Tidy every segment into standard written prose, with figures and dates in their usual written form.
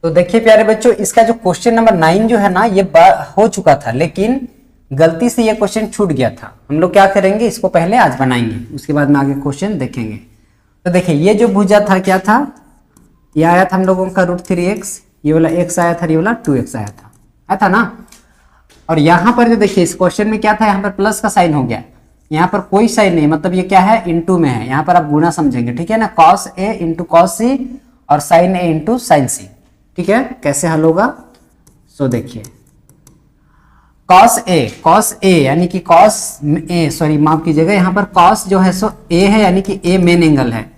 तो देखिए प्यारे बच्चों, इसका जो क्वेश्चन नंबर 9 जो है ना, ये हो चुका था, लेकिन गलती से ये क्वेश्चन छूट गया था। हम लोग क्या करेंगे, इसको पहले आज बनाएंगे, उसके बाद में आगे क्वेश्चन देखेंगे। तो देखिए ये जो भुजा था क्या था, ये आया था हम लोगों का √3x, ये वाला x आया था, ये वाला 2x आया था ना। और यहाँ पर जो देखिए इस क्वेश्चन में क्या था, यहाँ पर प्लस का साइन हो गया, यहाँ पर कोई साइन नहीं, मतलब ये क्या है, इनटू में है। यहाँ पर आप गुना समझेंगे, ठीक है ना, cos a into cos c और sin a into sin c। ठीक है, कैसे हल होगा, सो देखिए cos a यानी कि cos a, सॉरी माफ कीजिएगा, यहाँ पर cos जो है सो a है, यानी कि a मेन एंगल है,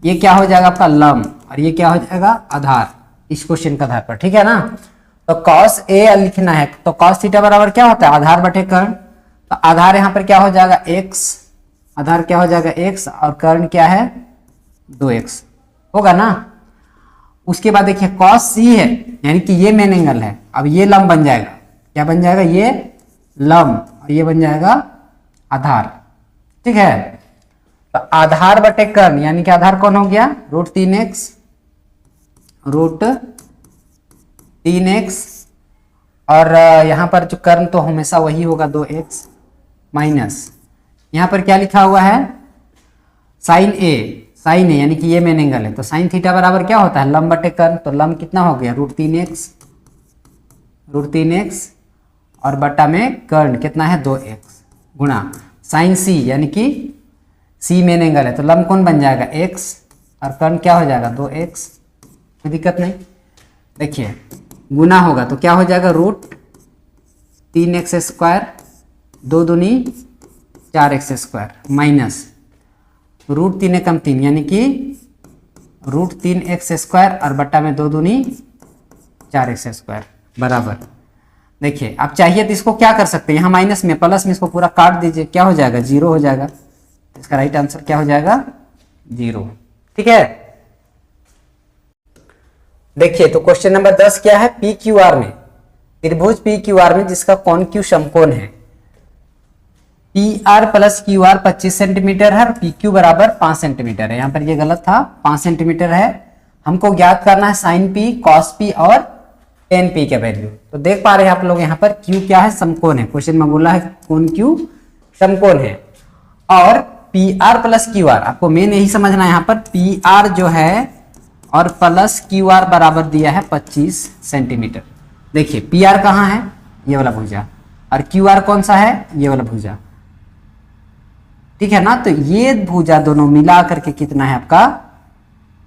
ये क्या हो जाएगा आपका लंब, और ये क्या हो जाएगा आधार, इस क्वेश्चन का आधार पर। ठीक है ना, तो cos a लिखना है, तो cos थीटा बराबर क्या होता है, आधार बटे कर्ण। तो आधार यहाँ पर क्या हो जाएगा x, आधार क्या हो जाएगा x, और कर्ण क्या है 2x होगा ना। उसके बाद देखिए cos c है, यानी कि ये मेन एंगल है, अब ये लंब बन जाएगा, क्या बन जाएगा, ये लंब, और ये बन जाएगा आधार। ठीक है, तो आधार बटे कर्ण, यानी कि आधार कौन हो गया, √3x, √3x, और यहां पर जो कर्ण तो हमेशा वही होगा 2x माइनस, यहां पर क्या लिखा हुआ है sin a, यानी कि ये मेन एंगल है, तो sin थीटा बराबर क्या होता है, लंब बटे कर्ण। तो लंब कितना हो गया, √3x और बटा में कर्ण कितना है 2x गुणा sin c, यानी कि c मेन एंगल है, तो लंब कौन बन जाएगा x, और कर्ण क्या हो जाएगा 2x, कोई दिक्कत नहीं। देखिए गुना होगा तो क्या हो जाएगा, √3x², 2 दूनी 4x² माइनस √3 कम 3, यानी कि √3x² और बट्टा में 2 दूनी 4x² बराबर। देखिए आप चाहिए तो इसको क्या कर सकते हैं, यहाँ माइनस में प्लस में इसको पूरा काट दीजिए, क्या हो जाएगा 0 हो जाएगा। इसका राइट आंसर क्या हो जाएगा 0। ठीक है, देखिए तो क्वेश्चन नंबर 10 क्या है, PQR में, त्रिभुज PQR में जिसका कोण Q समकोण है, PR प्लस QR 25 सेंटीमीटर है और PQ बराबर 5 सेंटीमीटर है। यहाँ पर ये गलत था, 5 सेंटीमीटर है। हमको ज्ञात करना है sin P, cos P और tan P के वैल्यू। तो देख पा रहे हैं आप लोग यहाँ पर Q क्या है, समकोण है, क्वेश्चन में बोला है कोण Q समकोण है, और PR प्लस QR, आपको मेन यही समझना है, यहाँ पर PR जो है और प्लस QR बराबर दिया है 25 सेंटीमीटर। देखिए PR कहाँ है, ये वाला भुजा, और QR कौन सा है, ये वाला भुजा। ठीक है ना, तो ये भुजा दोनों मिला करके कितना है आपका,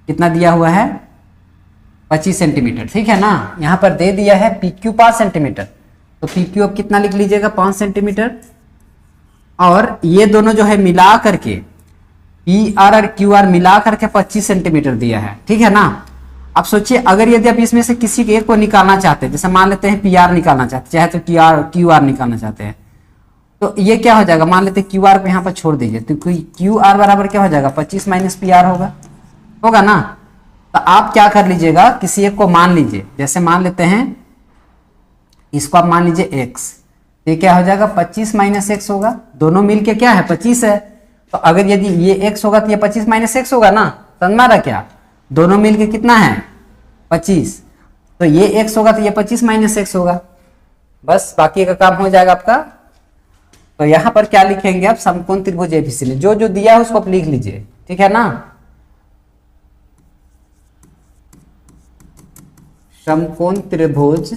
कितना दिया हुआ है 25 सेंटीमीटर। ठीक है ना, यहां पर दे दिया है PQ 5 सेंटीमीटर, तो PQ अब कितना लिख लीजिएगा 5 सेंटीमीटर, और ये दोनों जो है मिला करके PR और QR मिला करके 25 सेंटीमीटर दिया है। ठीक है ना, अब सोचिए अगर यदि आप इसमें से किसी एक को निकालना चाहते हैं, जैसे मान लेते हैं PR निकालना चाहते हैं, चाहे तो QR निकालना चाहते हैं, तो ये क्या हो जाएगा, मान लेते हैं QR को यहाँ पर छोड़ दीजिए, तो QR बराबर क्या हो जाएगा 25 माइनस PR होगा ना। तो आप क्या कर लीजिएगा, किसी एक को मान लीजिए, जैसे मान लेते हैं इसको आप मान लीजिए x, ये क्या हो जाएगा 25 माइनस x होगा, दोनों मिलके क्या है 25 है। तो अगर यदि ये x होगा तो ये 25 माइनस x होगा ना, समझ रहा क्या, दोनों मिलके कितना है 25, तो ये x होगा तो ये 25 माइनस x होगा, बस बाकी का काम हो जाएगा आपका। तो यहां पर क्या लिखेंगे आप, समकोण त्रिभुज एबीसी, जो जो दिया है उसको आप लिख लीजिए। ठीक है ना, समकोण त्रिभुज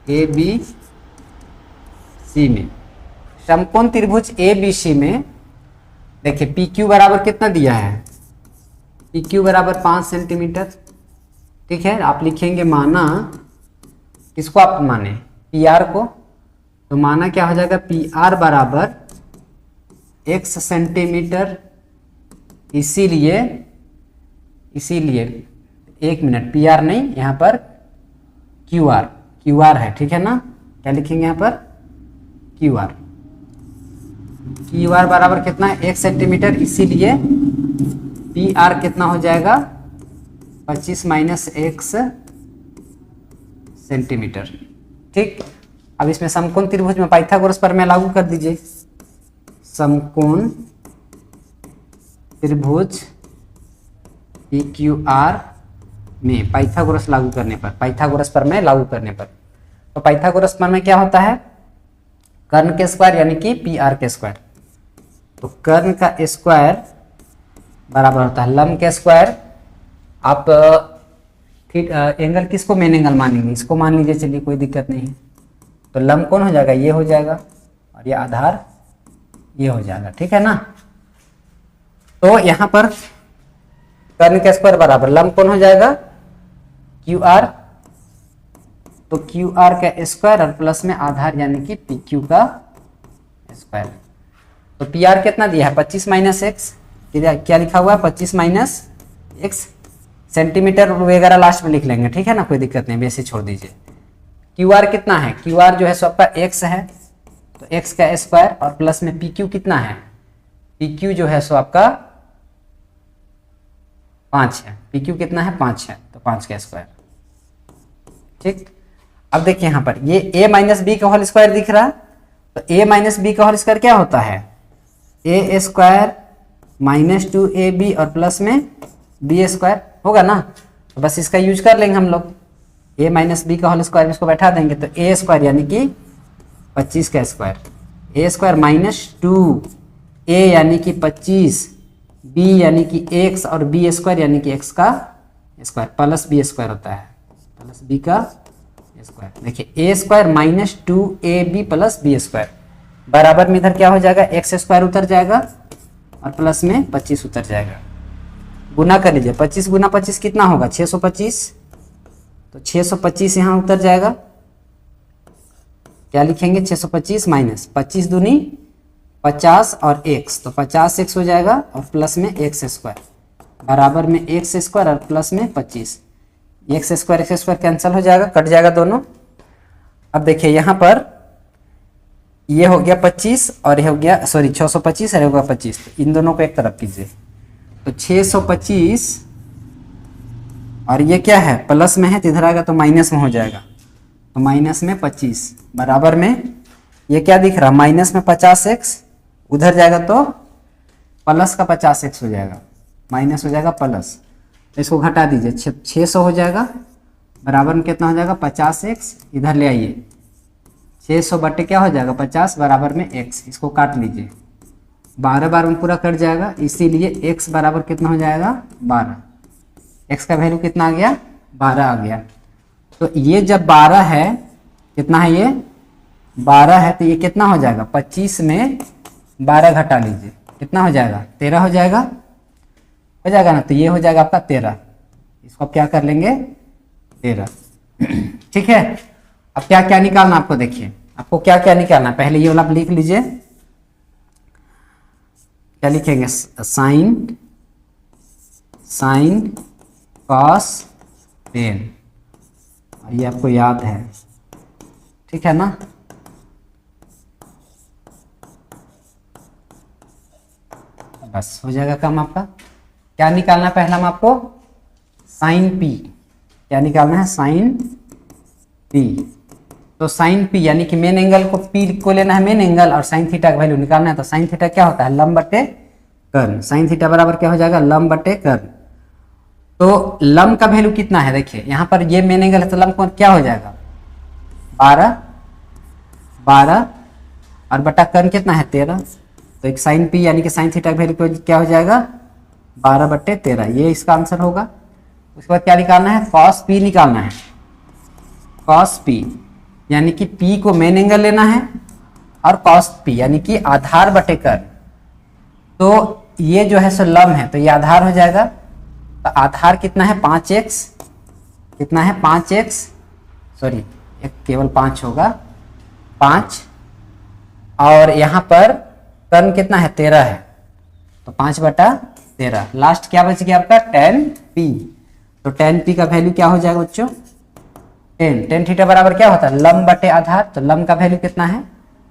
ABC में, समकोण त्रिभुज ABC में देखिए PQ बराबर कितना दिया है, PQ बराबर 5 सेंटीमीटर। ठीक है, आप लिखेंगे माना, किसको आप माने PR को, तो माना क्या हो जाएगा PR बराबर x सेंटीमीटर, इसीलिए 1 मिनट, PR नहीं यहाँ पर QR है। ठीक है ना, क्या लिखेंगे यहाँ पर QR बराबर कितना है 1 सेंटीमीटर, इसीलिए PR कितना हो जाएगा 25 माइनस x सेंटीमीटर। ठीक, अब इसमें समकोण त्रिभुज में पाइथागोरस प्रमेय लागू कर दीजिए, समकोण त्रिभुज पी क्यू आर में पाइथागोरस लागू करने पर, पाइथागोरस प्रमेय लागू करने पर। तो पाइथागोरस प्रमेय क्या होता है? कर्ण के स्क्वायर यानी कि पी आर के स्क्वायर। तो कर्ण का स्क्वायर बराबर होता है लंब के स्क्वायर। आप एंगल किसको मेन एंगल मानेंगे? इसको मान लीजिए, चलिए कोई दिक्कत नहीं है। तो लंब कौन हो जाएगा? ये हो जाएगा, और ये आधार ये हो जाएगा, ठीक है ना। तो यहां पर कर्ण का स्क्वायर बराबर लंब कौन हो जाएगा? Q R. तो क्यू आर का स्क्वायर और प्लस में आधार यानी कि पी क्यू का स्क्वायर। तो पी आर कितना दिया है? 25 माइनस एक्स। क्या लिखा हुआ है? 25 माइनस एक्स। सेंटीमीटर वगैरह लास्ट में लिख लेंगे, ठीक है ना, कोई दिक्कत नहीं, वैसे छोड़ दीजिए। क्यू आर कितना है? क्यू आर जो है सो आपका एक्स है, तो एक्स का स्क्वायर और प्लस में पी क्यू कितना है? पी क्यू जो है सो आपका 5 है। पी क्यू कितना है? 5 है, तो 5 का स्क्वायर, ठीक। अब देखिए यहां पर ये a माइनस बी का होल स्क्वायर दिख रहा है। तो a माइनस बी का होल स्क्वायर क्या होता है? ए स्क्वायर माइनस 2ab और प्लस में बी स्क्वायर होगा ना। तो बस इसका यूज कर लेंगे हम लोग। a माइनस बी का होल स्क्वायर इसको बैठा देंगे, तो a स्क्वायर यानी कि 25 का square, a square minus 2a यानी कि 25, b यानी कि x और b स्क्वायर यानी कि x का स्क्वायर प्लस b स्क्वायर होता है, प्लस b का स्क्वायर। देखिए a square minus 2ab plus b square बराबर में इधर क्या हो जाएगा? x स्क्वायर उतर जाएगा और प्लस में 25 उतर जाएगा। गुना कर लीजिए, 25 गुना 25 कितना होगा? 625। तो 625 यहाँ उतर जाएगा। क्या लिखेंगे? 625 माइनस 25 दूनी 50 और x, तो 50x हो जाएगा और प्लस में x स्क्वायर बराबर में x स्क्वायर और प्लस में 25। x स्क्वायर कैंसिल हो जाएगा, कट जाएगा दोनों। अब देखिए यहाँ पर ये हो गया 25 और ये हो गया 625 और ये होगा 25। तो इन दोनों को एक तरफ कीजिए, तो 625 और ये क्या है? प्लस में है, तो इधर आएगा तो माइनस में हो जाएगा। तो माइनस में 25 बराबर में ये क्या दिख रहा? माइनस में 50x, उधर जाएगा तो प्लस का 50x हो जाएगा, माइनस हो जाएगा प्लस। तो इसको घटा दीजिए, 600 हो जाएगा बराबर में कितना हो जाएगा? 50x। इधर ले आइए, 600 बटे क्या हो जाएगा? 50 बराबर में x। इसको काट लीजिए, 12 बार में पूरा कट जाएगा, इसीलिए x बराबर कितना हो जाएगा? 12। x का वैल्यू कितना आ गया? 12 आ गया। तो ये जब 12 है, कितना है ये? 12 है, तो ये कितना हो जाएगा? 25 में 12 घटा लीजिए, कितना हो जाएगा? 13 हो जाएगा, हो जाएगा ना। तो ये हो जाएगा आपका 13। इसको आप क्या कर लेंगे? 13, ठीक है। अब क्या क्या निकालना आपको? देखिए आपको क्या क्या निकालना, पहले ये वाला आप लिख लीजिए। क्या लिखेंगे? साइन कॉस टेन, और ये आपको याद है, ठीक है ना। बस हो जाएगा काम आपका। क्या निकालना पहला में आपको? Sine P. क्या निकालना है? Sine P. तो साइन पी यानी कि मेन एंगल को पी को लेना है मेन एंगल, और साइन थीटा का वैल्यू निकालना है। तो साइन थीटा क्या होता है? लंब बटे कर्ण। साइन थीटा बराबर क्या हो जाएगा? लंब बटे कर्ण। तो लंब का वैल्यू कितना है? देखिए यहाँ पर ये मेन एंगल है, तो लंब को क्या हो जाएगा? 12 और बटा कर्ण कितना है? 13। तो एक साइन पी यानी कि साइन थीटा का वैल्यू क्या हो जाएगा? 12 बटे 13, ये इसका आंसर होगा। उसके बाद क्या निकालना है? कॉस पी निकालना है। कॉस पी यानी कि पी को मेन एंगल लेना है, और कॉस पी यानी कि आधार बटे कर्ण। तो ये जो है सो लंब है, तो ये आधार हो जाएगा। तो आधार कितना है? 5x। कितना है? 5x, सॉरी केवल 5 होगा, 5। और यहाँ पर कर्ण कितना है? 13 है, तो 5 बटा 13। लास्ट क्या बच गया आपका? tan p। तो tan p का वैल्यू क्या हो जाएगा बच्चों? 10। tan थीटा बराबर क्या होता है? लंब बटे आधार। तो लंब का वैल्यू कितना है?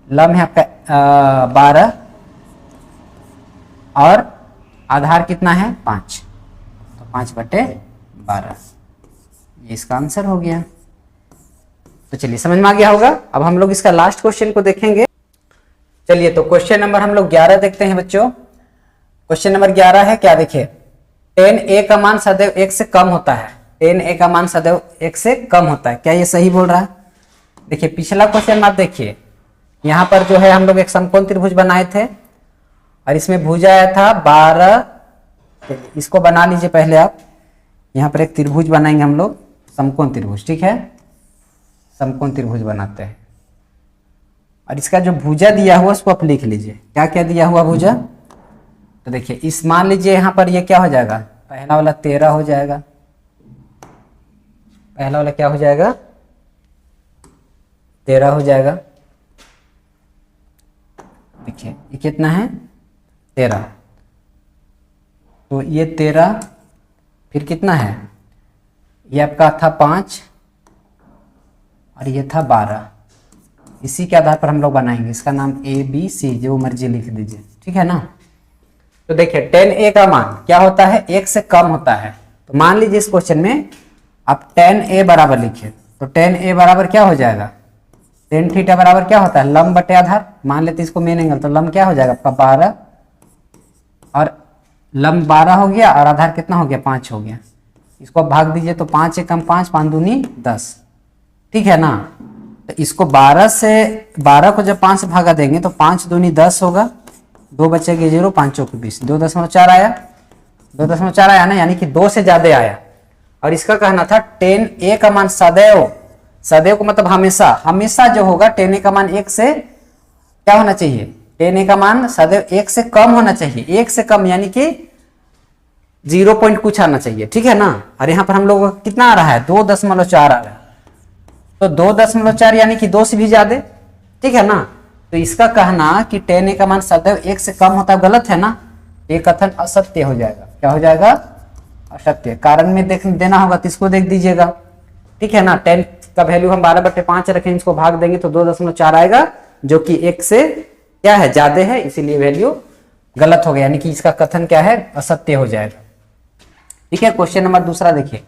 लंब है आपका 12 और आधार कितना है? 5। तो 5 बटे 12, ये इसका आंसर हो गया। तो चलिए समझ में आ गया होगा। अब हम लोग इसका लास्ट क्वेश्चन को देखेंगे। चलिए तो क्वेश्चन नंबर हम लोग 11 देखते हैं बच्चों। क्वेश्चन नंबर 11 है क्या? देखिए टेन ए का मान सदैव 1 से कम होता है, टेन ए का मान सदैव 1 से कम होता है। क्या ये सही बोल रहा है? देखिए पिछला क्वेश्चन आप देखिए, यहाँ पर जो है हम लोग एक समकोण त्रिभुज बनाए थे और इसमें भुजा आया था 12। इसको बना लीजिए पहले आप। यहाँ पर एक त्रिभुज बनाएंगे हम लोग, समकोण त्रिभुज, ठीक है। समकोण त्रिभुज बनाते हैं और इसका जो भुजा दिया हुआ उसको आप लिख लीजिए। क्या क्या दिया हुआ भुजा? तो देखिए इस मान लीजिए यहाँ पर ये क्या हो जाएगा, पहला वाला 13 हो जाएगा, पहला वाला क्या हो जाएगा 13 हो जाएगा। देखिए ये कितना है 13, तो ये 13 फिर कितना है, ये आपका था 5 और ये था 12। इसी के आधार पर हम लोग बनाएंगे, इसका नाम ABC, जो मर्जी लिख दीजिए, ठीक है ना। तो देखिए टेन ए का मान क्या होता है, 1 से कम होता है। तो मान लीजिए इस क्वेश्चन में आप टेन ए बराबर लिखे, तो टेन ए बराबर क्या हो जाएगा, टेन थीटा बराबर क्या होता है, लंब बटे आधार। मान लेते इसको मेन एंगल, तो लंब क्या हो जाएगा आपका 12 और लंब 12 हो गया और आधार कितना हो गया 5 हो गया। इसको भाग दीजिए तो 5 एकम 5, 5 दूनी 10, ठीक है ना। तो इसको 12 से 12 को जब 5 से भागा देंगे तो 5 दूनी 10 होगा, 2 बचेगी 0, 5 चौके 20, 2.4 आया, 2.4 आया ना, यानी कि 2 से ज्यादा आया। और इसका कहना था टेन ए का मान सदैव, सदैव को मतलब हमेशा, हमेशा जो होगा टेन ए का मान 1 से क्या होना चाहिए, टेन ए का मान सदैव 1 से कम होना चाहिए, 1 से कम यानी कि 0 पॉइंट कुछ आना चाहिए, ठीक है ना। और यहाँ पर हम लोग कितना आ रहा है 2.4 आ रहा है, तो 2.4 यानी कि 2 से भी ज्यादा, ठीक है ना। तो इसका कहना कि टेन ए का मान सदैव 1 से कम होता है, गलत है ना। ये कथन असत्य हो जाएगा। क्या हो जाएगा, असत्य। कारण में देना होगा तो इसको देख दीजिएगा, ठीक है ना। 10 का वैल्यू हम 12/5 रखें, इसको भाग देंगे तो 2.4 आएगा, जो कि 1 से क्या है ज्यादा है, इसीलिए वैल्यू गलत हो गया, यानी कि इसका कथन क्या है, असत्य हो जाएगा, ठीक है। क्वेश्चन नंबर दूसरा देखिए,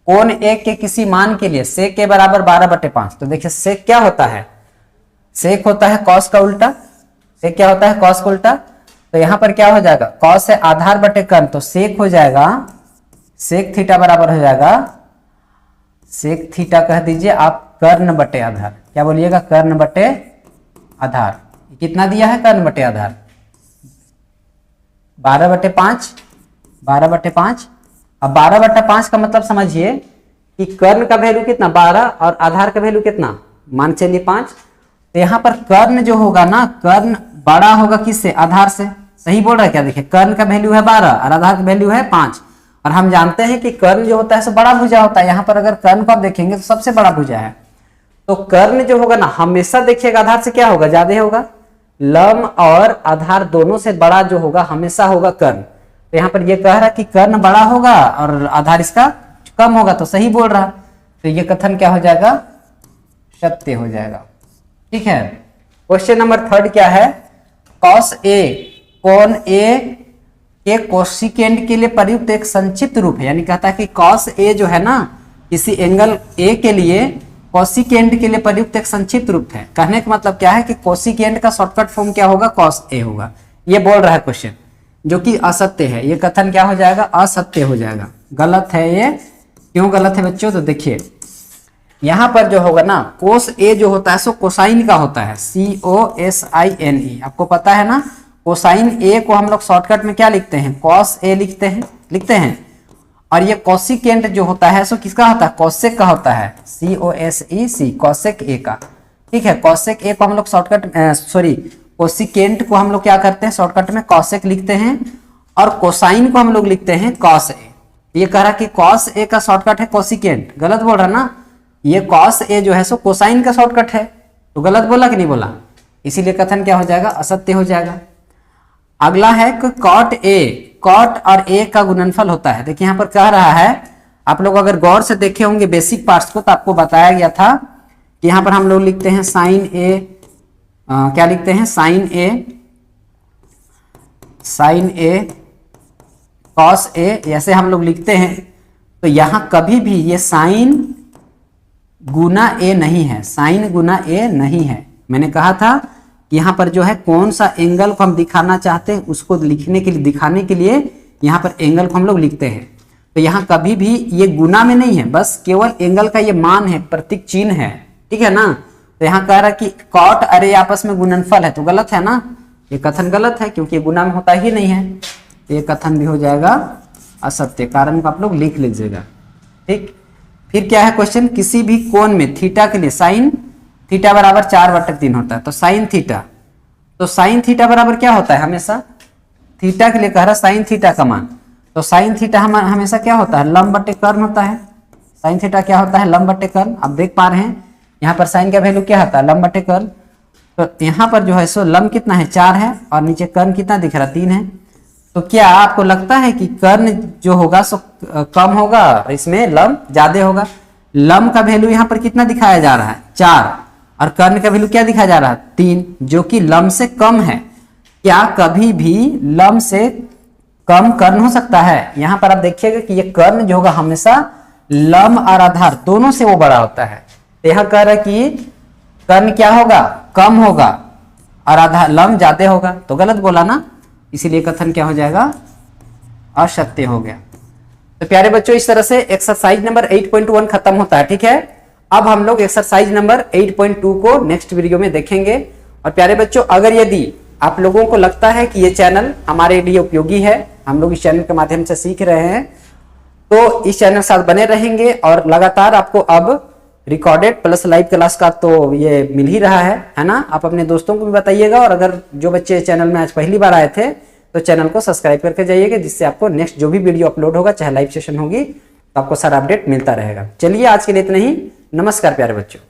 कोण ए के किसी मान के लिए सेक के बराबर 12/5। तो देखिए सेक क्या होता है, सेक होता है कॉस का उल्टा, सेक क्या होता है, कॉस का उल्टा। तो यहां पर क्या हो जाएगा, कॉस है आधार बटे कर्ण, तो सेक हो जाएगा, सेक थीटा बराबर हो जाएगा, सेक थीटा कह दीजिए आप कर्ण बटे आधार। क्या बोलिएगा, कर्ण बटे आधार। कितना दिया है कर्ण बटे आधार, 12/5, 12/5। अब 12/5 का मतलब समझिए कि कर्ण का वैल्यू कितना 12 और आधार का वैल्यू कितना, मान चलिए 5। तो यहाँ पर कर्ण जो होगा ना, कर्ण बड़ा होगा किससे, आधार से। सही बोल रहा है क्या, देखिए कर्ण का वैल्यू है 12 और आधार का वैल्यू है 5, और हम जानते हैं कि कर्ण जो होता है सो बड़ा भुजा होता है। यहाँ पर अगर कर्ण को आप देखेंगे तो सबसे बड़ा भुजा है, तो कर्ण जो होगा ना हमेशा देखिएगा आधार से क्या होगा, ज्यादा होगा। लंब और आधार दोनों से बड़ा जो होगा हमेशा होगा कर्ण। तो यहाँ पर ये कह रहा है कि कर्ण बड़ा होगा और आधार इसका कम होगा, तो सही बोल रहा। तो ये कथन क्या हो जाएगा, सत्य हो जाएगा, ठीक है। क्वेश्चन नंबर थर्ड क्या है, कॉस ए कोण ए के कोसिकेंड के लिए प्रयुक्त एक संक्षिप्त रूप है। यानी कहता है कि कॉस ए जो है ना, किसी एंगल ए के लिए कोसिकेंड के लिए प्रयुक्त एक संक्षिप्त रूप है। कहने का मतलब क्या है कि कोसिकेंड का शॉर्टकट फॉर्म क्या होगा, कॉस ए होगा। ये बोल रहा है क्वेश्चन, जो कि असत्य है। ये कथन क्या हो जाएगा, असत्य हो जाएगा, गलत है। ये क्यों गलत है बच्चों, तो देखिए यहां पर जो होगा ना, कोस ए जो होता है सो कोसाइन का होता है, COSINE। आपको पता है ना, कोसाइन ए को हम लोग शॉर्टकट में क्या लिखते हैं, कॉस ए लिखते हैं। और ये कोसिकेंट जो होता है सो किसका होता है, कोसेक का होता है, COSEC, कोसेक ए का, ठीक है। कोसेक ए को हम लोग शॉर्टकट कोसिकेंट को हम लोग क्या करते हैं, शॉर्टकट में कोसेक लिखते हैं, और कोसाइन को हम लोग लिखते हैं कॉस ए। ये कह रहा कि कॉस ए का शॉर्टकट है कोसिकेंट, गलत बोल रहा ना। ये कॉस ए जो है सो कोसाइन का शॉर्टकट है, तो गलत बोला कि नहीं बोला, इसीलिए कथन क्या हो जाएगा, असत्य हो जाएगा। अगला है कि कॉट ए, कॉट और ए का गुणनफल होता है। देखिए यहाँ पर कह रहा है, आप लोग अगर गौर से देखे होंगे बेसिक पार्ट्स को, तो आपको बताया गया था कि यहाँ पर हम लोग लिखते हैं साइन ए, क्या लिखते हैं, साइन ए कॉस ए, ऐसे हम लोग लिखते हैं। तो यहां कभी भी ये साइन गुना ए नहीं है, साइन गुना ए नहीं है। मैंने कहा था कि यहाँ पर जो है कौन सा एंगल को हम दिखाना चाहते हैं उसको दिखाने के लिए यहाँ पर एंगल को हम लोग लिखते हैं। तो यहाँ कभी भी ये गुना में नहीं है, बस केवल एंगल का ये मान है, प्रतीक चिन्ह है, ठीक है ना। तो यहाँ कह रहा कि कॉट अरे आपस में गुणनफल है, तो गलत है ना, ये कथन गलत है क्योंकि गुना में होता ही नहीं है। तो ये कथन भी हो जाएगा असत्य, कारण को आप लोग लिख लीजिएगा, ठीक। फिर क्या है क्वेश्चन, किसी भी कोण में थीटा के लिए साइन थीटा बराबर 4/3 होता है। तो साइन थीटा, तो साइन थीटा बराबर क्या होता है, हमेशा थीटा के लिए कह रहा साइन थीटा का मान, तो साइन थीटा हमेशा क्या होता है, लंब बटे कर्ण होता है। साइन थीटा क्या होता है, लंब बटे कर्ण। आप देख पा रहे हैं यहाँ पर साइन का वैल्यू क्या होता है, लंब बटे कर्ण। तो यहाँ पर जो है सो लंब कितना है, 4 है, और नीचे कर्ण कितना दिख रहा, 3 है। तो क्या आपको लगता है कि कर्ण जो होगा सो कम होगा, इसमें लंब ज्यादा होगा। लंब का वैल्यू यहाँ पर कितना दिखाया जा रहा है, 4, और कर्ण का वैल्यू क्या दिखाया जा रहा है, 3, जो कि लंब से कम है। क्या कभी भी लंब से कम कर्ण हो सकता है? यहाँ पर आप देखिएगा कि ये कर्ण जो होगा हमेशा लंब और आधार दोनों से वो बड़ा होता है। तो यहाँ कह रहा है कि कर्ण क्या होगा, कम होगा, और आधार लंब ज्यादा होगा, तो गलत बोला ना, इसीलिए कथन क्या हो जाएगा, असत्य हो गया। तो प्यारे बच्चों, इस तरह से एक्सरसाइज नंबर 8.1 खत्म होता है, ठीक है। अब हम लोग एक्सरसाइज नंबर 8.2 को नेक्स्ट वीडियो में देखेंगे। और प्यारे बच्चों, अगर यदि आप लोगों को लगता है कि ये चैनल हमारे लिए उपयोगी है, हम लोग इस चैनल के माध्यम से सीख रहे हैं, तो इस चैनल के साथ बने रहेंगे। और लगातार आपको अब रिकॉर्डेड प्लस लाइव क्लास का तो ये मिल ही रहा है ना। आप अपने दोस्तों को भी बताइएगा, और अगर जो बच्चे चैनल में आज पहली बार आए थे तो चैनल को सब्सक्राइब करके जाइएगा, जिससे आपको नेक्स्ट जो भी वीडियो अपलोड होगा, चाहे लाइव सेशन होगी, तो आपको सारा अपडेट मिलता रहेगा। चलिए आज के लिए इतना ही। नमस्कार प्यारे बच्चों।